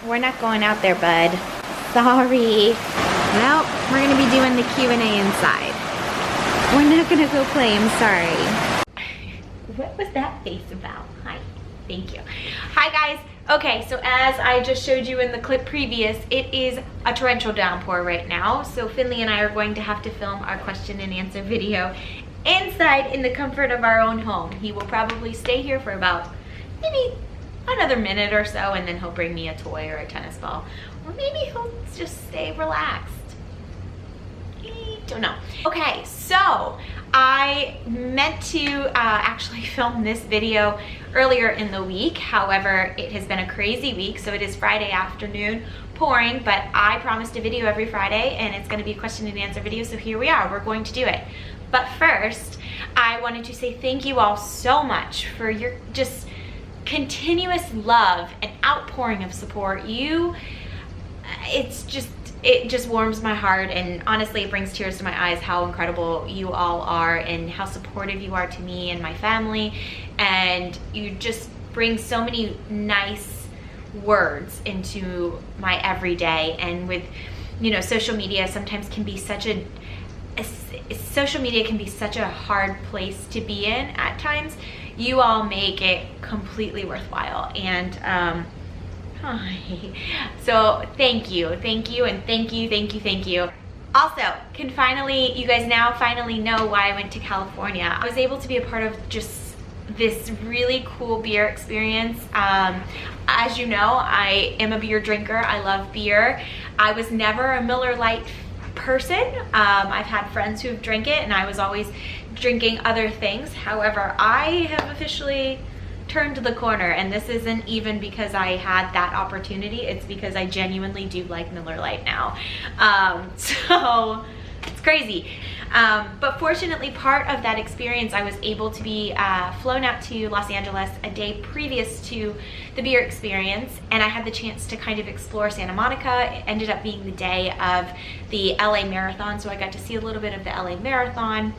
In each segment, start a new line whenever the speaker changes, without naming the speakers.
we're not going out there, bud. Sorry. Well, we're gonna be doing the Q&A inside. We're not gonna go play, I'm sorry. What was that face about? Hi, thank you. Hi guys. Okay, so as I just showed you in the clip previous, it is a torrential downpour right now. So Finley and I are going to have to film our question and answer video inside in the comfort of our own home. He will probably stay here for about maybe another minute or so, and then he'll bring me a toy or a tennis ball. Or maybe he'll just stay relaxed. Don't know. Okay, so I meant to actually film this video earlier in the week. However, it has been a crazy week, so it is Friday afternoon, pouring, but I promised a video every Friday, and it's going to be a question and answer video, so here we are. We're going to do it. But first, I wanted to say thank you all so much for your just continuous love and outpouring of support. It just warms my heart, and honestly it brings tears to my eyes how incredible you all are and how supportive you are to me and my family, and you just bring so many nice words into my everyday. And with, you know, social media sometimes can be such a hard place to be in at times. You all make it completely worthwhile, and hi. So thank you, and thank you. Also, you guys now finally know why I went to California. I was able to be a part of just this really cool beer experience. As you know, I am a beer drinker. I love beer. I was never a Miller Lite person. I've had friends who have drank it, and I was always drinking other things. However, I have officially turned the corner, and this isn't even because I had that opportunity. It's because I genuinely do like Miller Lite now. So it's crazy. But fortunately, part of that experience, I was able to be flown out to Los Angeles a day previous to the beer experience, and I had the chance to kind of explore Santa Monica. It ended up being the day of the LA Marathon, so I got to see a little bit of the LA Marathon.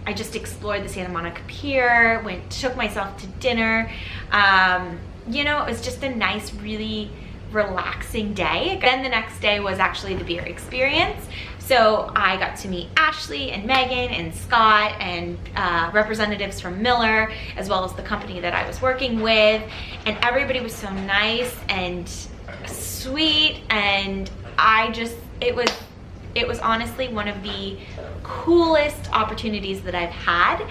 I just explored the Santa Monica Pier, took myself to dinner. You know, it was just a nice, really relaxing day. Then the next day was actually the beer experience. So I got to meet Ashley and Megan and Scott and representatives from Miller, as well as the company that I was working with. And everybody was so nice and sweet, and it was honestly one of the coolest opportunities that I've had,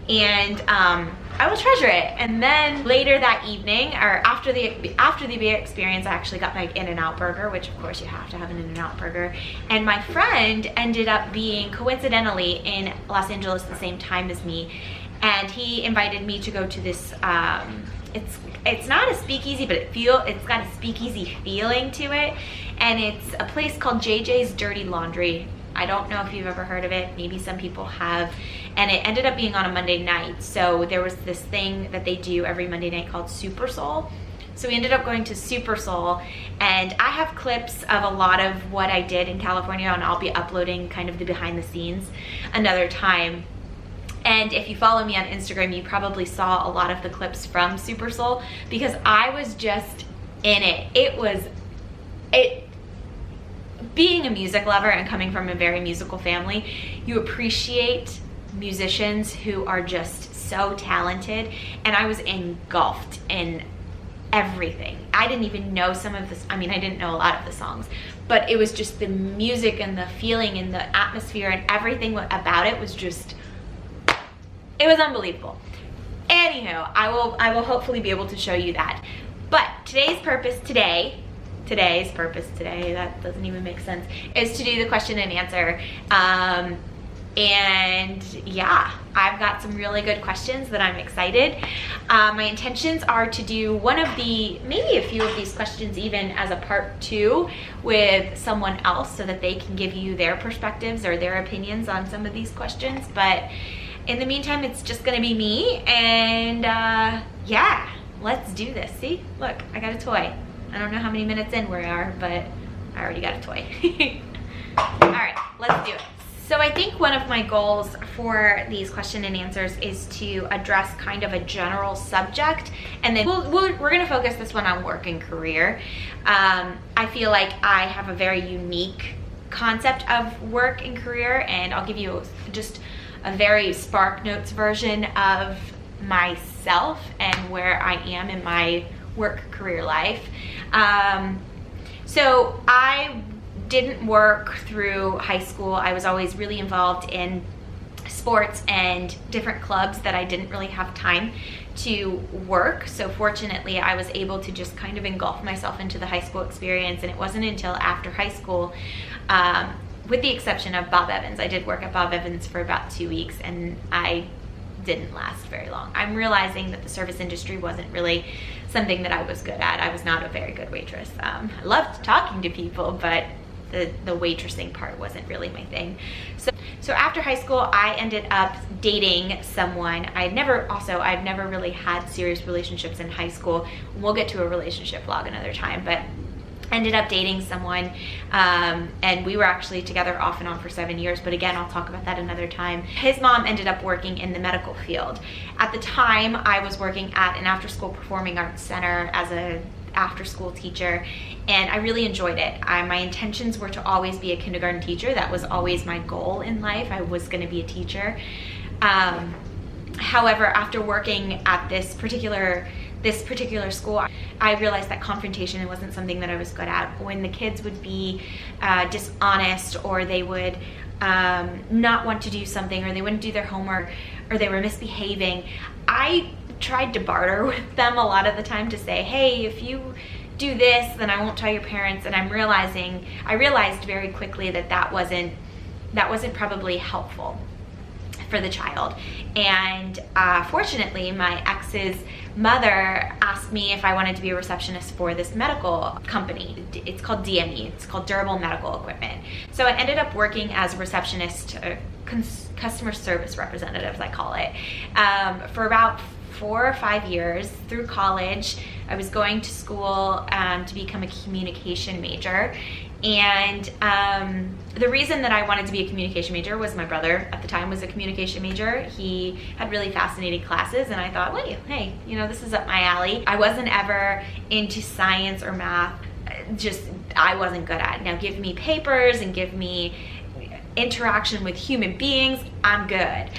and I will treasure it. And then later that evening, or after the beer experience, I actually got my In-N-Out burger, which of course you have to have an In-N-Out burger. And my friend ended up being coincidentally in Los Angeles the same time as me, and he invited me to go to this it's not a speakeasy, but it's got a speakeasy feeling to it, and it's a place called JJ's Dirty Laundry. I don't know if you've ever heard of it. Maybe some people have. And it ended up being on a Monday night. So there was this thing that they do every Monday night called Super Soul. So we ended up going to Super Soul, and I have clips of a lot of what I did in California, and I'll be uploading kind of the behind the scenes another time. And if you follow me on Instagram, you probably saw a lot of the clips from Super Soul, because I was just in it. Being a music lover and coming from a very musical family, you appreciate musicians who are just so talented, and I was engulfed in everything. I didn't even know some of this. I mean, I didn't know a lot of the songs, but it was just the music and the feeling and the atmosphere and everything about it was just, it was unbelievable. Anywho, I will hopefully be able to show you that. But today's purpose today, that doesn't even make sense, is to do the question and answer. And yeah, I've got some really good questions that I'm excited. My intentions are to do maybe a few of these questions even as a part 2 with someone else, so that they can give you their perspectives or their opinions on some of these questions. But in the meantime, it's just gonna be me, and yeah, let's do this. See, look, I got a toy. I don't know how many minutes in we are, but I already got a toy. All right, let's do it. So I think one of my goals for these question and answers is to address kind of a general subject, and then we're going to focus this one on work and career. I feel like I have a very unique concept of work and career, and I'll give you just a very Spark Notes version of myself and where I am in my work career life. So I didn't work through high school. I was always really involved in sports and different clubs that I didn't really have time to work. So fortunately, I was able to just kind of engulf myself into the high school experience. And it wasn't until after high school, with the exception of Bob Evans, I did work at Bob Evans for about 2 weeks, and I didn't last very long. I'm realizing that the service industry wasn't really something that I was good at. I was not a very good waitress. I loved talking to people, but the waitressing part wasn't really my thing. So after high school, I ended up dating someone. I've never really had serious relationships in high school. We'll get to a relationship vlog another time, but ended up dating someone, and we were actually together off and on for 7 years, but again, I'll talk about that another time. His mom ended up working in the medical field. At the time, I was working at an after-school performing arts center as a after-school teacher, and I really enjoyed it. My intentions were to always be a kindergarten teacher. That was always my goal in life. I was going to be a teacher. However, after working at this particular school, I realized that confrontation wasn't something that I was good at. When the kids would be dishonest, or they would not want to do something, or they wouldn't do their homework, or they were misbehaving, I tried to barter with them a lot of the time to say, hey, if you do this, then I won't tell your parents. And I realized very quickly that wasn't probably helpful for the child. And fortunately, my ex's mother asked me if I wanted to be a receptionist for this medical company. It's called DME. It's called Durable Medical Equipment. So I ended up working as a receptionist, customer service representative, I call it, for about 4 or 5 years through college. I was going to school to become a communication major. And the reason that I wanted to be a communication major was my brother at the time was a communication major. He had really fascinating classes, and I thought, wait, hey, this is up my alley. I wasn't ever into science or math. I wasn't good at it. Now give me papers and give me interaction with human beings, I'm good.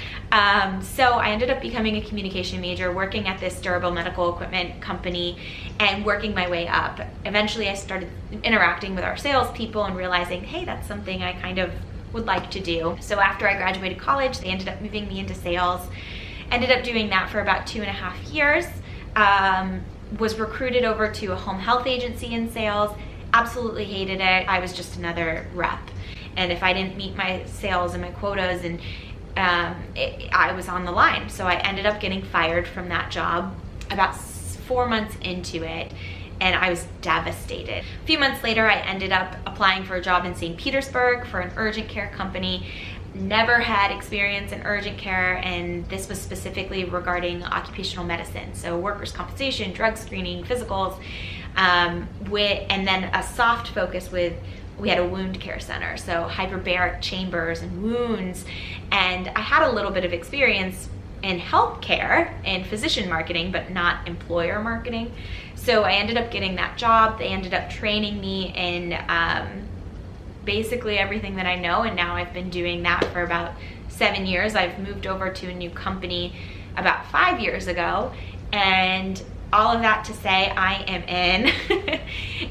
So I ended up becoming a communication major, working at this durable medical equipment company and working my way up. Eventually I started interacting with our salespeople and realizing, hey, that's something I kind of would like to do. So after I graduated college, they ended up moving me into sales. Ended up doing that for about 2.5 years. Was recruited over to a home health agency in sales. Absolutely hated it. I was just another rep. And if I didn't meet my sales and my quotas, and I was on the line. So I ended up getting fired from that job about 4 months into it, and I was devastated. A few months later, I ended up applying for a job in St. Petersburg for an urgent care company. Never had experience in urgent care, and this was specifically regarding occupational medicine. So workers' compensation, drug screening, physicals, and then a soft focus we had a wound care center, so hyperbaric chambers and wounds. And I had a little bit of experience in healthcare and physician marketing, but not employer marketing. So I ended up getting that job. They ended up training me in basically everything that I know, and now I've been doing that for about 7 years. I've moved over to a new company about 5 years ago, and all of that to say, I am in.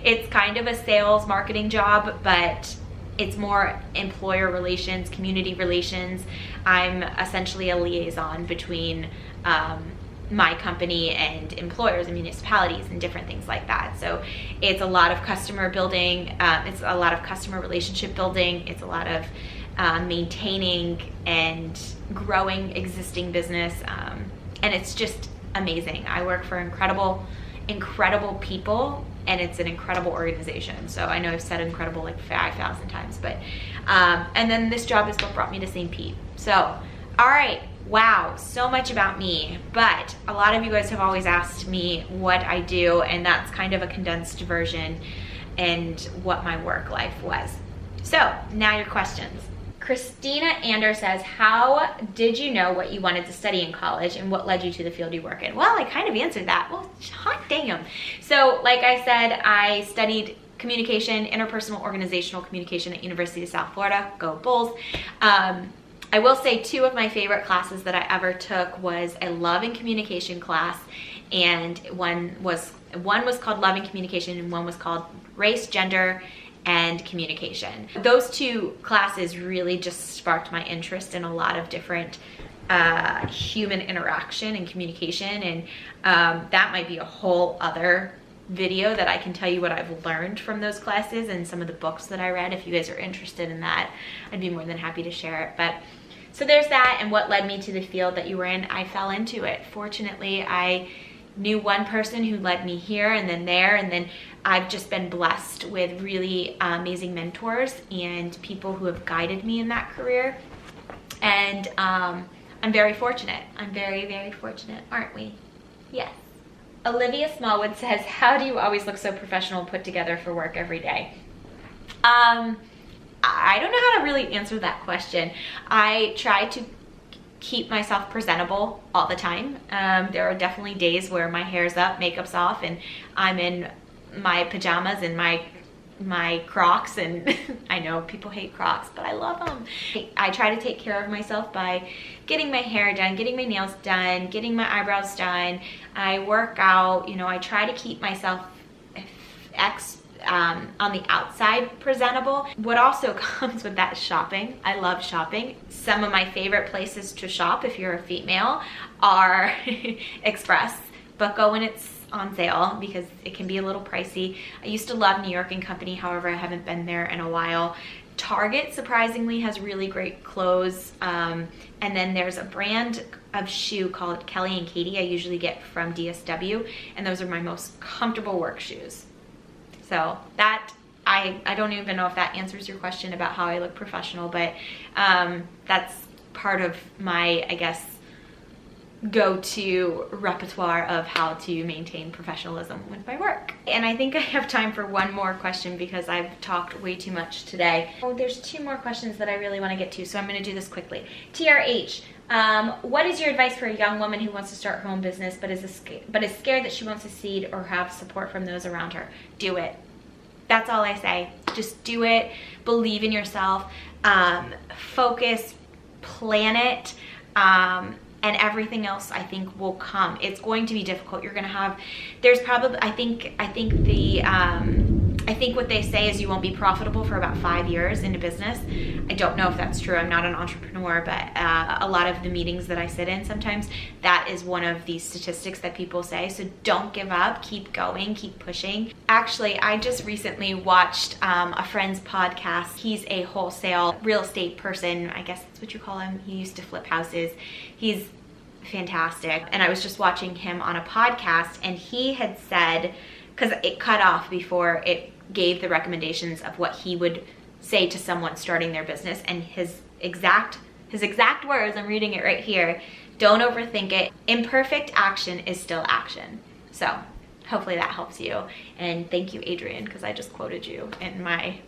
It's kind of a sales marketing job, but it's more employer relations, community relations. I'm essentially a liaison between my company and employers and municipalities and different things like that. So it's a lot of customer building, it's a lot of customer relationship building, it's a lot of maintaining and growing existing business, and it's just amazing. I work for incredible people, and it's an incredible organization. So I know I've said incredible like 5,000 times, but and then this job is what brought me to St. Pete. So all right, wow, so much about me, but a lot of you guys have always asked me what I do, and that's kind of a condensed version and what my work life was. So now your questions. Christina Ander says, how did you know what you wanted to study in college and what led you to the field you work in? Well, I kind of answered that. Well, hot damn. So like I said, I studied communication, interpersonal organizational communication at University of South Florida. Go Bulls. I will say 2 of my favorite classes that I ever took was a love and communication class, and one was called love and communication and one was called race, gender, and communication. Those 2 classes really just sparked my interest in a lot of different human interaction and communication, and that might be a whole other video that I can tell you what I've learned from those classes and some of the books that I read. If you guys are interested in that, I'd be more than happy to share it. But so there's that, and what led me to the field that you were in. I fell into it. Fortunately, I knew one person who led me here and then there, and then I've just been blessed with really amazing mentors and people who have guided me in that career. And I'm very fortunate. I'm very, very fortunate, aren't we? Yes. Olivia Smallwood says, how do you always look so professional and put together for work every day? I don't know how to really answer that question. I try to keep myself presentable all the time. There are definitely days where my hair's up, makeup's off, and I'm in my pajamas and my Crocs, and I know people hate Crocs, but I love them. I try to take care of myself by getting my hair done, getting my nails done, getting my eyebrows done. I work out, you know, I try to keep myself on the outside presentable. What also comes with that is shopping. I love shopping. Some of my favorite places to shop, if you're a female, are Express, but go when it's on sale because it can be a little pricey. I used to love New York & Company, however, I haven't been there in a while. Target, surprisingly, has really great clothes. And then there's a brand of shoe called Kelly and Katie I usually get from DSW, and those are my most comfortable work shoes. So that, I don't even know if that answers your question about how I look professional, but that's part of my, I guess, go-to repertoire of how to maintain professionalism with my work. And I think I have time for one more question because I've talked way too much today. Oh, there's 2 more questions that I really want to get to, so I'm going to do this quickly. TRH, what is your advice for a young woman who wants to start her own business but is scared that she won't succeed or have support from those around her? Do it. That's all I say. Just do it. Believe in yourself. Focus. Plan it. And everything else I think will come. It's going to be difficult. You're gonna have, there's probably, I think what they say is you won't be profitable for about 5 years in a business. I don't know if that's true. I'm not an entrepreneur, but a lot of the meetings that I sit in sometimes, that is one of the statistics that people say. So don't give up, keep going, keep pushing. Actually, I just recently watched a friend's podcast. He's a wholesale real estate person. I guess that's what you call him. He used to flip houses. He's fantastic. And I was just watching him on a podcast, and he had said, because it cut off before it gave the recommendations of what he would say to someone starting their business, and his exact words, I'm reading it right here, don't overthink it. Imperfect action is still action. So hopefully that helps you. And thank you, Adrian, because I just quoted you in my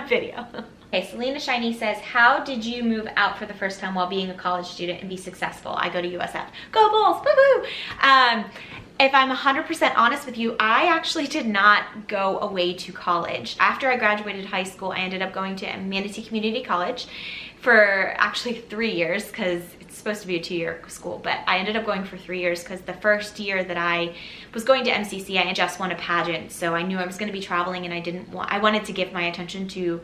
video. Okay, Selena Shiny says, how did you move out for the first time while being a college student and be successful? I go to USF. Go Bulls, woo-hoo! If I'm 100% honest with you, I actually did not go away to college. After I graduated high school, I ended up going to Manatee Community College for actually 3 years, because it's supposed to be a 2-year school, but I ended up going for 3 years because the first year that I was going to MCC, I just won a pageant, so I knew I was going to be traveling, and I wanted to give my attention to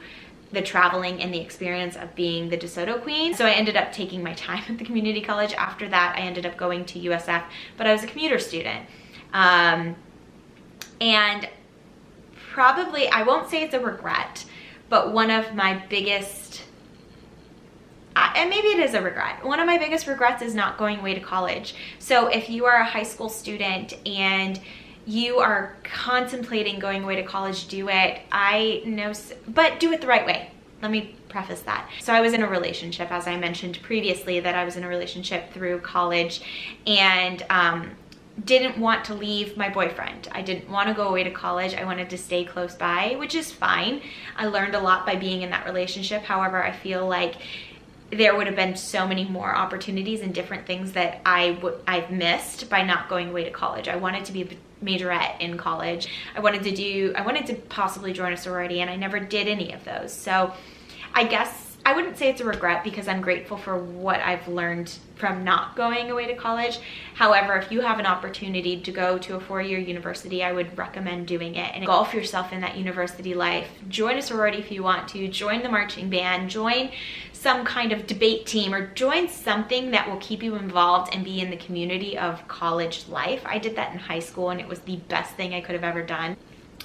the traveling and the experience of being the DeSoto queen. So I ended up taking my time at the community college. After that, I ended up going to USF, but I was a commuter student. And probably, I won't say it's a regret, but one of my biggest, and maybe it is a regret, one of my biggest regrets is not going away to college. So if you are a high school student and you are contemplating going away to college, do it. I know, but do it the right way. Let me preface that. So I was in a relationship, as I mentioned previously, that I was in a relationship through college, and didn't want to leave my boyfriend. I didn't want to go away to college. I wanted to stay close by, which is fine. I learned a lot by being in that relationship. However, I feel like there would have been so many more opportunities and different things that I've missed by not going away to college. I wanted to be a majorette in college. I wanted to possibly join a sorority, and I never did any of those. So I guess I wouldn't say it's a regret, because I'm grateful for what I've learned from not going away to college. However, if you have an opportunity to go to a 4-year university, I would recommend doing it and engulf yourself in that university life. Join a sorority if you want to, join the marching band, join some kind of debate team, or join something that will keep you involved and be in the community of college life. I did that in high school, and it was the best thing I could have ever done.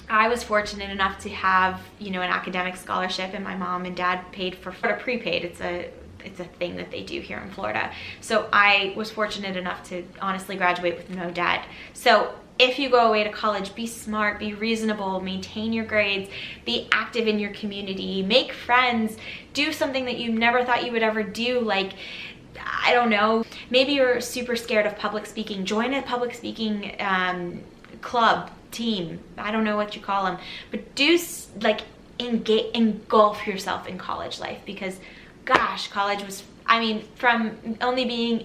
I was fortunate enough to have, an academic scholarship, and my mom and dad paid for prepaid. It's a thing that they do here in Florida. So I was fortunate enough to honestly graduate with no debt. So if you go away to college, be smart, be reasonable, maintain your grades, be active in your community, make friends, do something that you never thought you would ever do. Like, I don't know, maybe you're super scared of public speaking. Join a public speaking club, team, I don't know what you call them, but engulf yourself in college life, because gosh, college was, from only being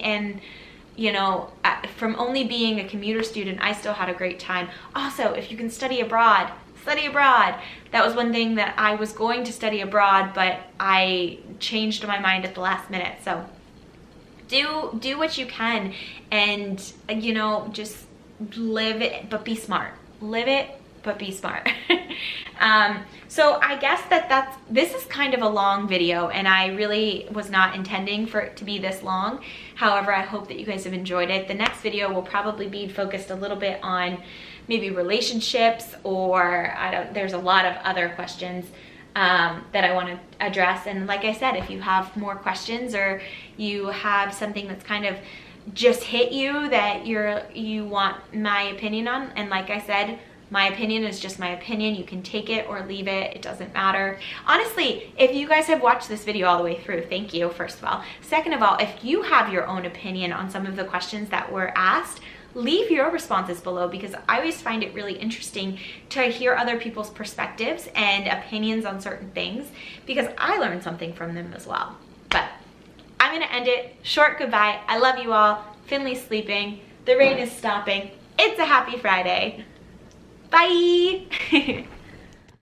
a commuter student, I still had a great time. Also, if you can study abroad, study abroad. That was one thing that I was going to study abroad, but I changed my mind at the last minute. So do what you can, and just live it, but be smart. Live it, but be smart. So I guess this is kind of a long video, and I really was not intending for it to be this long. However, I hope that you guys have enjoyed it. The next video will probably be focused a little bit on maybe relationships, or there's a lot of other questions that I want to address. And like I said, if you have more questions, or you have something that's kind of just hit you that you want my opinion on, and like I said, my opinion is just my opinion. You can take it or leave it. It doesn't matter. Honestly, if you guys have watched this video all the way through, thank you, first of all. Second of all, if you have your own opinion on some of the questions that were asked, leave your responses below, because I always find it really interesting to hear other people's perspectives and opinions on certain things, because I learned something from them as well. But I'm gonna end it. Short goodbye. I love you all. Finley's sleeping. The rain is stopping. It's a happy Friday. Bye.